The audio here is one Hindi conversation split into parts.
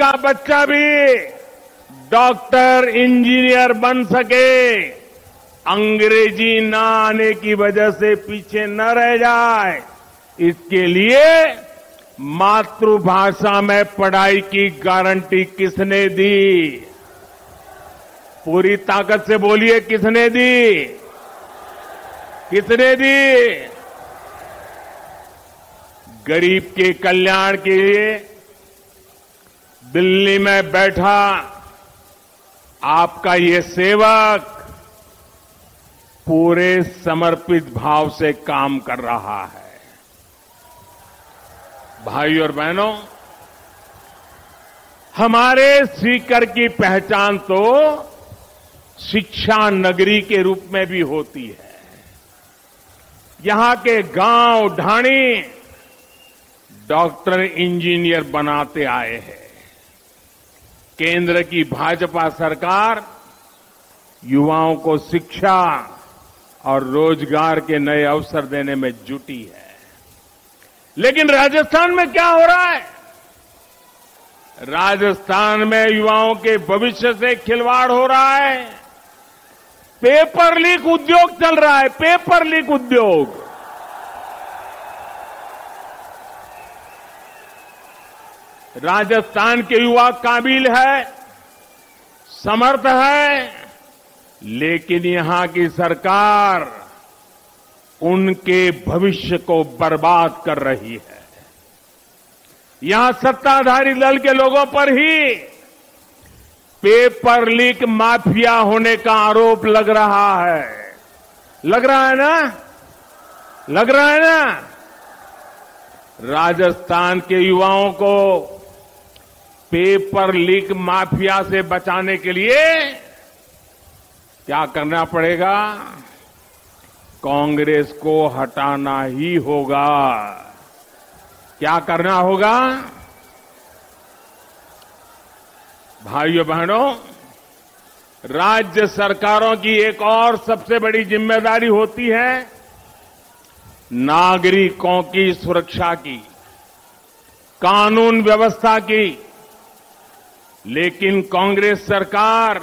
का बच्चा भी डॉक्टर, इंजीनियर बन सके, अंग्रेजी ना आने की वजह से पीछे न रह जाए, इसके लिए मातृभाषा में पढ़ाई की गारंटी किसने दी? पूरी ताकत से बोलिए, किसने दी? किसने दी? गरीब के कल्याण के लिए दिल्ली में बैठा आपका ये सेवक पूरे समर्पित भाव से काम कर रहा है। भाइयों और बहनों, हमारे सीकर की पहचान तो शिक्षा नगरी के रूप में भी होती है। यहां के गांव ढाणी डॉक्टर, इंजीनियर बनाते आए हैं। केंद्र की भाजपा सरकार युवाओं को शिक्षा और रोजगार के नए अवसर देने में जुटी है। लेकिन राजस्थान में क्या हो रहा है? राजस्थान में युवाओं के भविष्य से खिलवाड़ हो रहा है। पेपर लीक उद्योग चल रहा है, पेपर लीक उद्योग। राजस्थान के युवा काबिल है, समर्थ है, लेकिन यहां की सरकार उनके भविष्य को बर्बाद कर रही है। यहां सत्ताधारी दल के लोगों पर ही पेपर लीक माफिया होने का आरोप लग रहा है। लग रहा है ना? लग रहा है ना? राजस्थान के युवाओं को पेपर लीक माफिया से बचाने के लिए क्या करना पड़ेगा? कांग्रेस को हटाना ही होगा। क्या करना होगा? भाइयों बहनों, राज्य सरकारों की एक और सबसे बड़ी जिम्मेदारी होती है नागरिकों की सुरक्षा की, कानून व्यवस्था की। लेकिन कांग्रेस सरकार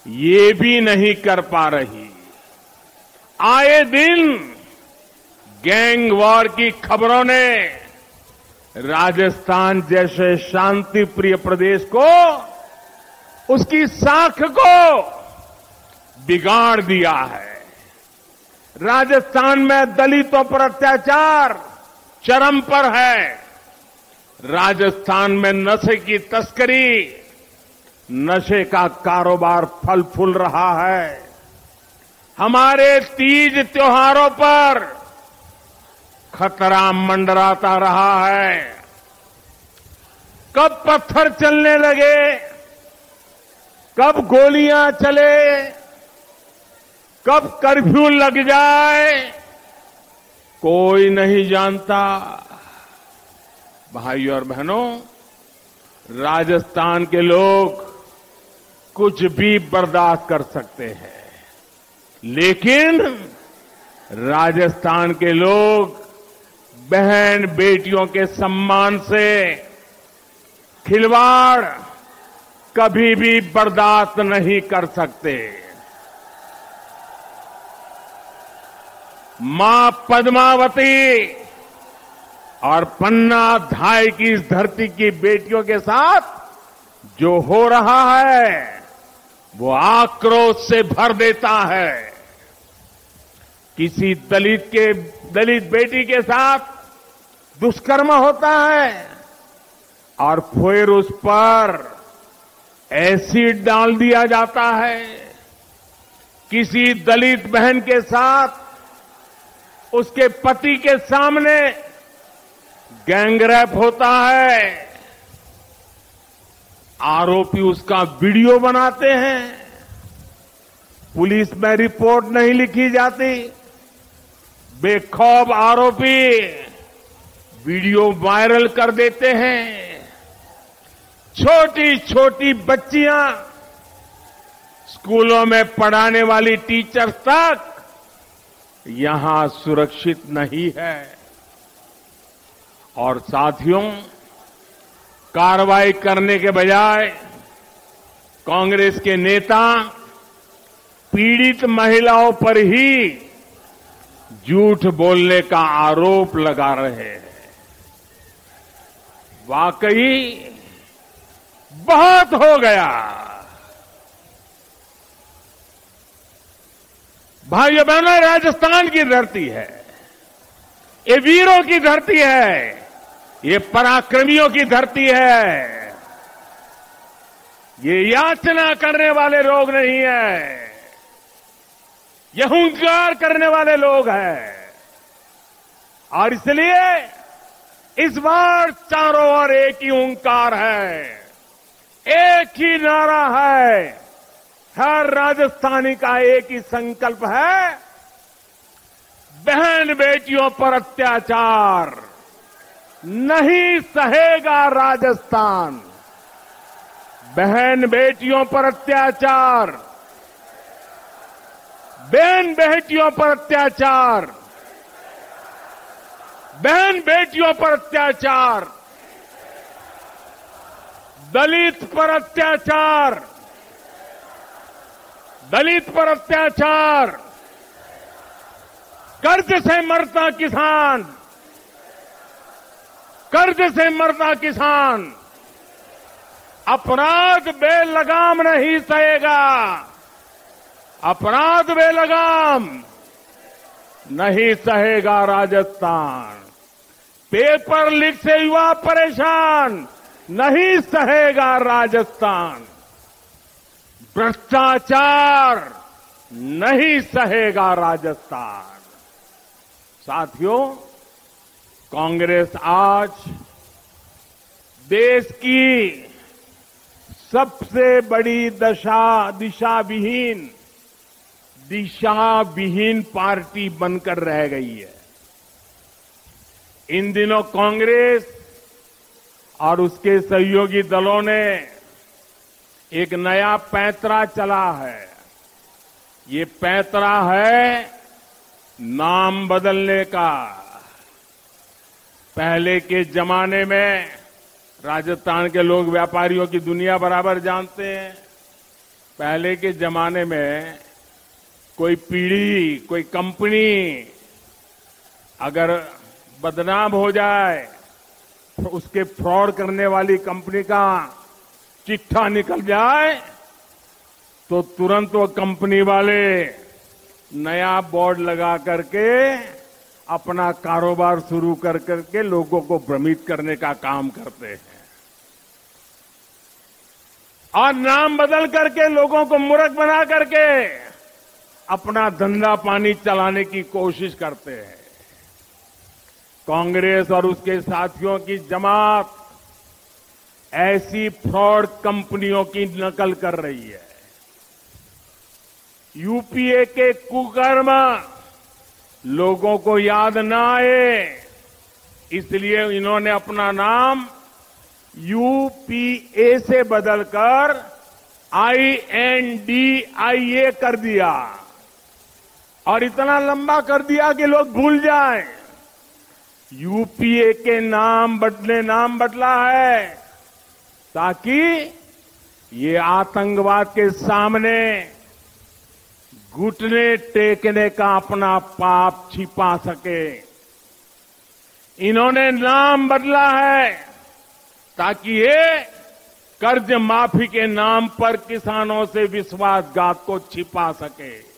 ये भी नहीं कर पा रही। आए दिन गैंग वॉर की खबरों ने राजस्थान जैसे शांति प्रिय प्रदेश को, उसकी साख को बिगाड़ दिया है। राजस्थान में दलितों पर अत्याचार चरम पर है। राजस्थान में नशे की तस्करी, नशे का कारोबार फल फूल रहा है। हमारे तीज त्योहारों पर खतरा मंडराता रहा है। कब पत्थर चलने लगे, कब गोलियां चले, कब कर्फ्यू लग जाए, कोई नहीं जानता। भाइयों और बहनों, राजस्थान के लोग कुछ भी बर्दाश्त कर सकते हैं, लेकिन राजस्थान के लोग बहन बेटियों के सम्मान से खिलवाड़ कभी भी बर्दाश्त नहीं कर सकते। मां पद्मावती और पन्ना धाय की इस धरती की बेटियों के साथ जो हो रहा है वो आक्रोश से भर देता है। किसी दलित बेटी के साथ दुष्कर्म होता है और फिर उस पर एसिड डाल दिया जाता है। किसी दलित बहन के साथ उसके पति के सामने गैंगरेप होता है, आरोपी उसका वीडियो बनाते हैं, पुलिस में रिपोर्ट नहीं लिखी जाती, बेखौफ आरोपी वीडियो वायरल कर देते हैं। छोटी छोटी बच्चियां, स्कूलों में पढ़ाने वाली टीचर्स तक यहां सुरक्षित नहीं है। और साथियों, कार्रवाई करने के बजाय कांग्रेस के नेता पीड़ित महिलाओं पर ही झूठ बोलने का आरोप लगा रहे हैं। वाकई बहुत हो गया। भाइयों बहनों, राजस्थान की धरती है, ये वीरों की धरती है, ये पराक्रमियों की धरती है। ये याचना करने वाले लोग नहीं है, ये हुंकार करने वाले लोग हैं। और इसलिए इस बार चारों ओर एक ही हुंकार है, एक ही नारा है, हर राजस्थानी का एक ही संकल्प है, बहन बेटियों पर अत्याचार नहीं सहेगा राजस्थान। बहन बेटियों पर अत्याचार, बहन बेटियों पर अत्याचार, बहन बेटियों पर अत्याचार, दलित पर अत्याचार, दलित पर अत्याचार, कर्ज से मरता किसान, कर्ज से मरता किसान अपराध बेलगाम नहीं सहेगा, अपराध बेलगाम नहीं सहेगा राजस्थान। पेपर लीक से युवा परेशान नहीं सहेगा राजस्थान। भ्रष्टाचार नहीं सहेगा राजस्थान। साथियों, कांग्रेस आज देश की सबसे बड़ी दिशा विहीन पार्टी बनकर रह गई है। इन दिनों कांग्रेस और उसके सहयोगी दलों ने एक नया पैंतरा चला है। ये पैंतरा है नाम बदलने का। पहले के जमाने में राजस्थान के लोग व्यापारियों की दुनिया बराबर जानते हैं। पहले के जमाने में कोई पीढ़ी, कोई कंपनी अगर बदनाम हो जाए तो उसके फ्रॉड करने वाली कंपनी का चिट्ठा निकल जाए तो तुरंत वो कंपनी वाले नया बोर्ड लगा करके अपना कारोबार शुरू कर करके लोगों को भ्रमित करने का काम करते हैं और नाम बदल करके लोगों को मूर्ख बना करके अपना धंधा पानी चलाने की कोशिश करते हैं। कांग्रेस और उसके साथियों की जमात ऐसी फ्रॉड कंपनियों की नकल कर रही है। यूपीए के कुकर्म लोगों को याद न आए, इसलिए इन्होंने अपना नाम यूपीए से बदलकर INDIA कर दिया और इतना लंबा कर दिया कि लोग भूल जाएं। यूपीए के नाम बदला है ताकि ये आतंकवाद के सामने घुटने टेकने का अपना पाप छिपा सके। इन्होंने नाम बदला है ताकि ये कर्ज माफी के नाम पर किसानों से विश्वासघात को छिपा सके।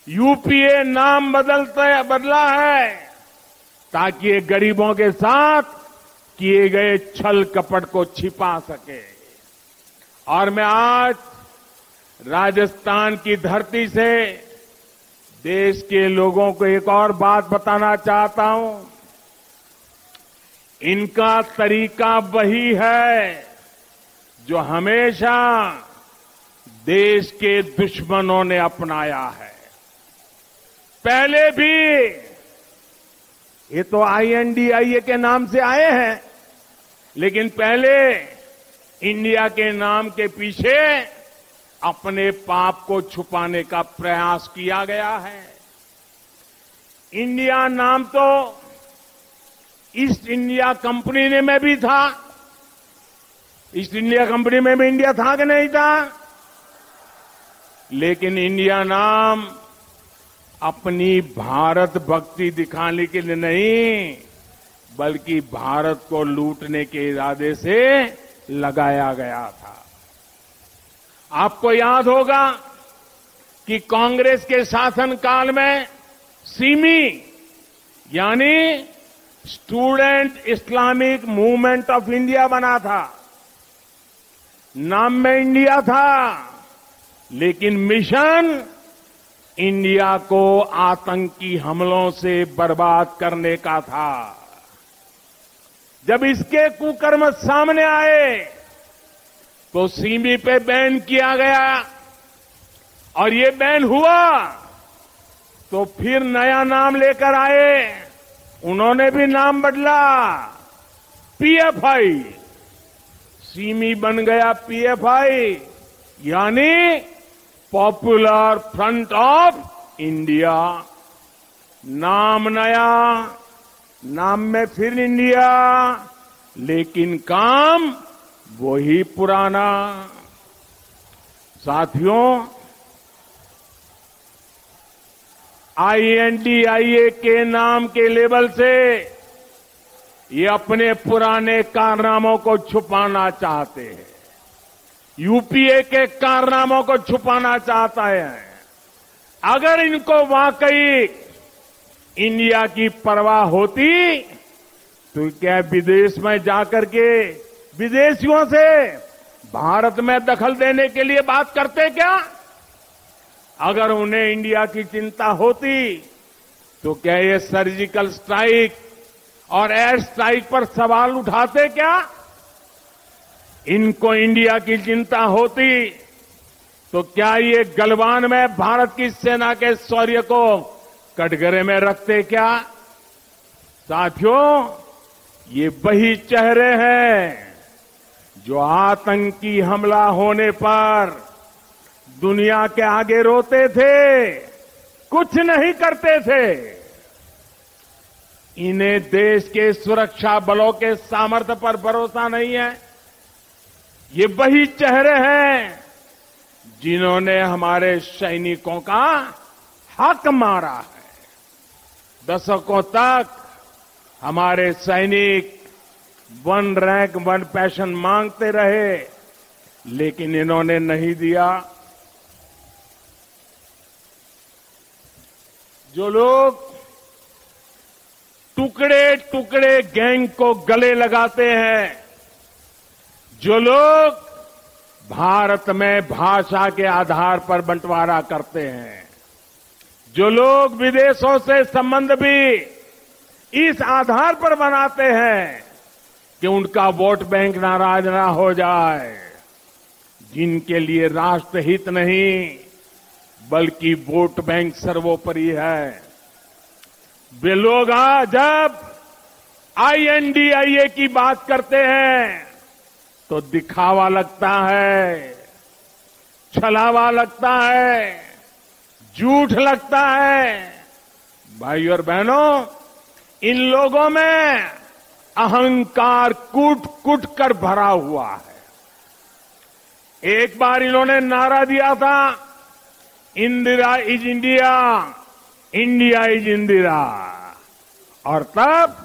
यूपीए नाम बदला है ताकि ये गरीबों के साथ किए गए छल कपट को छिपा सके। और मैं आज राजस्थान की धरती से देश के लोगों को एक और बात बताना चाहता हूं। इनका तरीका वही है जो हमेशा देश के दुश्मनों ने अपनाया है। पहले भी ये तो INDIA के नाम से आए हैं, लेकिन पहले इंडिया के नाम के पीछे अपने पाप को छुपाने का प्रयास किया गया है। इंडिया नाम तो ईस्ट इंडिया कंपनी में भी था, ईस्ट इंडिया कंपनी में भी इंडिया था कि नहीं था? लेकिन इंडिया नाम अपनी भारत भक्ति दिखाने के लिए नहीं, बल्कि भारत को लूटने के इरादे से लगाया गया था। आपको याद होगा कि कांग्रेस के शासनकाल में सिमी यानी student Islamic movement of India बना था। नाम में इंडिया था, लेकिन मिशन इंडिया को आतंकी हमलों से बर्बाद करने का था। जब इसके कुकर्म सामने आए तो सीमी पे बैन किया गया, और ये बैन हुआ तो फिर नया नाम लेकर आए। उन्होंने भी नाम बदला, पीएफआई। सीमी बन गया पीएफआई, यानी पॉपुलर फ्रंट ऑफ इंडिया। नाम नया, नाम में फिर इंडिया, लेकिन काम वही पुराना। साथियों, आईएनडीआईए के नाम के लेबल से ये अपने पुराने कारनामों को छुपाना चाहते हैं। यूपीए के कारनामों को छुपाना चाहता है। अगर इनको वाकई इंडिया की परवाह होती तो क्या विदेश में जाकर के विदेशियों से भारत में दखल देने के लिए बात करते क्या? अगर उन्हें इंडिया की चिंता होती तो क्या ये सर्जिकल स्ट्राइक और एयर स्ट्राइक पर सवाल उठाते क्या? इनको इंडिया की चिंता होती तो क्या ये गलवान में भारत की सेना के शौर्य को कटघरे में रखते क्या? साथियों, ये वही चेहरे हैं जो आतंकी हमला होने पर दुनिया के आगे रोते थे, कुछ नहीं करते थे। इन्हें देश के सुरक्षा बलों के सामर्थ्य पर भरोसा नहीं है। ये वही चेहरे हैं जिन्होंने हमारे सैनिकों का हक मारा है। दशकों तक हमारे सैनिक वन रैंक वन पेंशन मांगते रहे, लेकिन इन्होंने नहीं दिया। जो लोग टुकड़े टुकड़े गैंग को गले लगाते हैं, जो लोग भारत में भाषा के आधार पर बंटवारा करते हैं, जो लोग विदेशों से संबंध भी इस आधार पर बनाते हैं कि उनका वोट बैंक नाराज ना हो जाए, जिनके लिए राष्ट्रहित नहीं बल्कि वोट बैंक सर्वोपरि है, वे लोग जब आईएनडीआईए की बात करते हैं तो दिखावा लगता है, छलावा लगता है, झूठ लगता है। भाई और बहनों, इन लोगों में अहंकार कूट कूट कर भरा हुआ है। एक बार इन्होंने नारा दिया था, Indira is India, India is Indira, और तब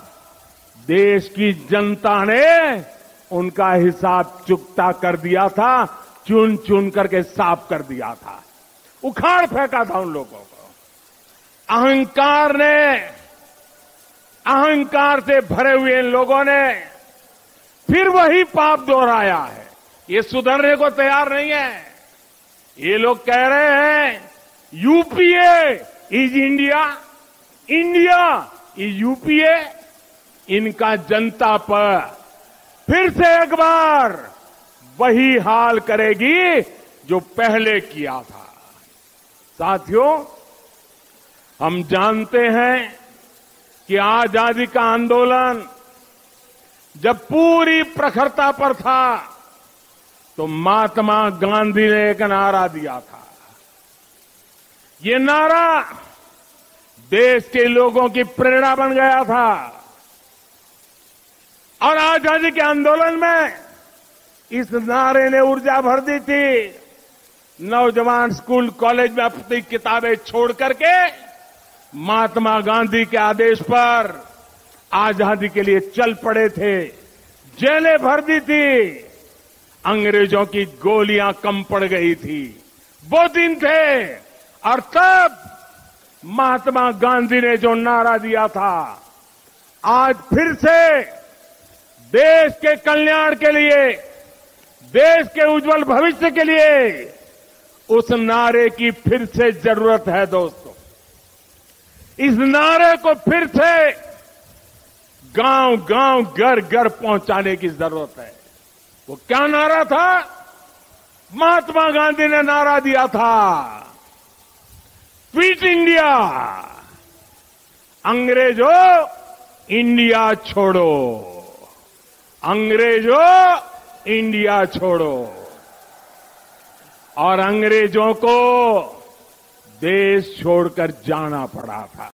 देश की जनता ने उनका हिसाब चुकता कर दिया था, चुन चुन करके साफ कर दिया था, उखाड़ फेंका था उन लोगों को। अहंकार से भरे हुए इन लोगों ने फिर वही पाप दोहराया है। ये सुधरने को तैयार नहीं है। ये लोग कह रहे हैं UPA is India, India is UPA. इनका जनता पर फिर से एक बार वही हाल करेगी जो पहले किया था। साथियों, हम जानते हैं कि आजादी का आंदोलन जब पूरी प्रखरता पर था तो महात्मा गांधी ने एक नारा दिया था। ये नारा देश के लोगों की प्रेरणा बन गया था और आजादी के आंदोलन में इस नारे ने ऊर्जा भर दी थी। नौजवान स्कूल कॉलेज में अपनी किताबें छोड़ करके महात्मा गांधी के आदेश पर आजादी के लिए चल पड़े थे। जेलें भर दी थी। अंग्रेजों की गोलियां कम पड़ गई थी। वो दिन थे। और तब महात्मा गांधी ने जो नारा दिया था, आज फिर से देश के कल्याण के लिए, देश के उज्जवल भविष्य के लिए उस नारे की फिर से जरूरत है दोस्तों। इस नारे को फिर से गांव गांव घर घर पहुंचाने की जरूरत है। वो क्या नारा था? महात्मा गांधी ने नारा दिया था, क्विट इंडिया, अंग्रेजों इंडिया छोड़ो, अंग्रेजों इंडिया छोड़ो। और अंग्रेजों को देश छोड़कर जाना पड़ा था।